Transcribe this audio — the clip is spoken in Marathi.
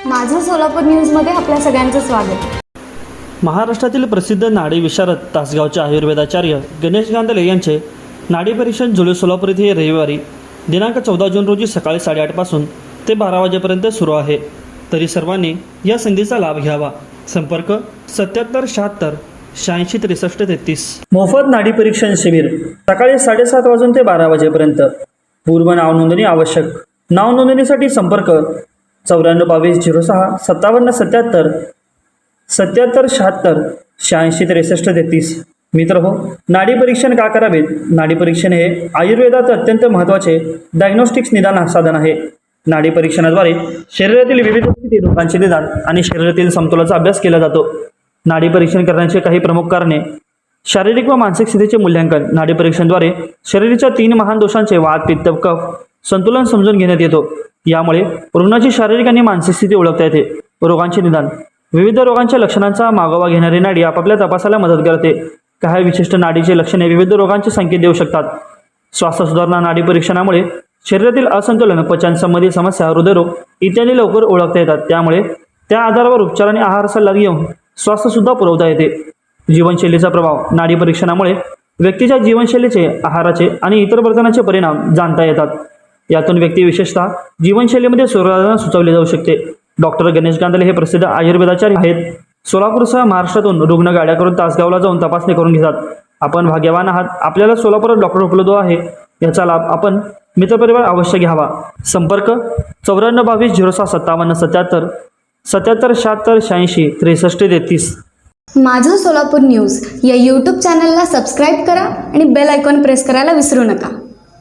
माझं सोलापूर न्यूजमध्ये आपल्या सगळ्यांचं स्वागत। महाराष्ट्रातील प्रसिद्ध नाडी विशारद तासगावचे आयुर्वेदाचार्य गणेश गांधले यांचे नाडी परीक्षण जुलै सोलापूर येथे रविवारी दिनांक 14 जून रोजी सकाळी 8:30 पासून ते 12 वाजेपर्यंत सुरू आहे। तरी सर्वांनी या संधीचा लाभ घ्यावा। संपर्क 77 76 86 63 33। मोफत नाडी परीक्षण शिबिर सकाळी 7:30 वाजून ते 12 वाजेपर्यंत। पूर्व नाव नोंदणी आवश्यक। नाव नोंदणीसाठी संपर्क 94 22 06 57 77 77 76 86 63 33। मित्र हो, नाडी परीक्षण का करावे? नाडी परीक्षण हे आयुर्वेदात अत्यंत महत्त्वाचे डायग्नोस्टिक्स निदान साधन आहे। नाडी परीक्षणाद्वारे शरीरातील विविध स्थिती रोगांचे निदान आणि शरीरातील समतोलाचा अभ्यास केला जातो। नाडी परीक्षण करण्याचे काही प्रमुख कारणे: शारीरिक व मानसिक स्थितीचे मूल्यांकन। नाडी परीक्षणाद्वारे शरीराच्या 3 महान दोषांचे वात पित्त कफ संतुलन समजून घेण्यात येतो। यामुळे रुग्णाची शारीरिक आणि मानसिक स्थिती ओळखता येते। रोगांचे निदान: विविध रोगांच्या लक्षणांचा मागोवा घेणारी नाडी आपापल्या तपासाला मदत करते। काही विशिष्ट नाडीचे लक्षणे विविध रोगांचे संकेत देऊ शकतात। स्वास्थ्य सुधारणा: नाडी परीक्षणामुळे शरीरातील असंतुलन, पचन संबंधी समस्या, हृदयरोग इत्यादी लवकर ओळखता येतात। त्यामुळे त्या आधारावर उपचार आणि आहार सल्ला घेऊन स्वास्थ्य सुद्धा पुरवता येते। जीवनशैलीचा प्रभाव: नाडी परीक्षणामुळे व्यक्तीच्या जीवनशैलीचे, आहाराचे आणि इतर वर्तनाचे परिणाम जाणता येतात। यातून व्यक्ती विशेषतः जीवनशैलीमध्ये सुधारणा सुचवली जाऊ शकते। डॉक्टर गणेश गांधले हे प्रसिद्ध आयुर्वेदाचार्य आहेत। सोलापूरसह महाराष्ट्रातून रुग्ण गाड्या करून तासगावला जाऊन तपासणी करून घेतात। आपण भाग्यवान आहात, आपल्याला सोलापुरात डॉक्टर उपलब्ध आहे। याचा लाभ आपण मित्रपरिवार अवश्य घ्यावा। संपर्क 94 22 06 57 77 77 76 86 63 33। माझं सोलापूर न्यूज या यूट्यूब चॅनलला सबस्क्राईब करा आणि बेल आयकॉन प्रेस करायला विसरू नका।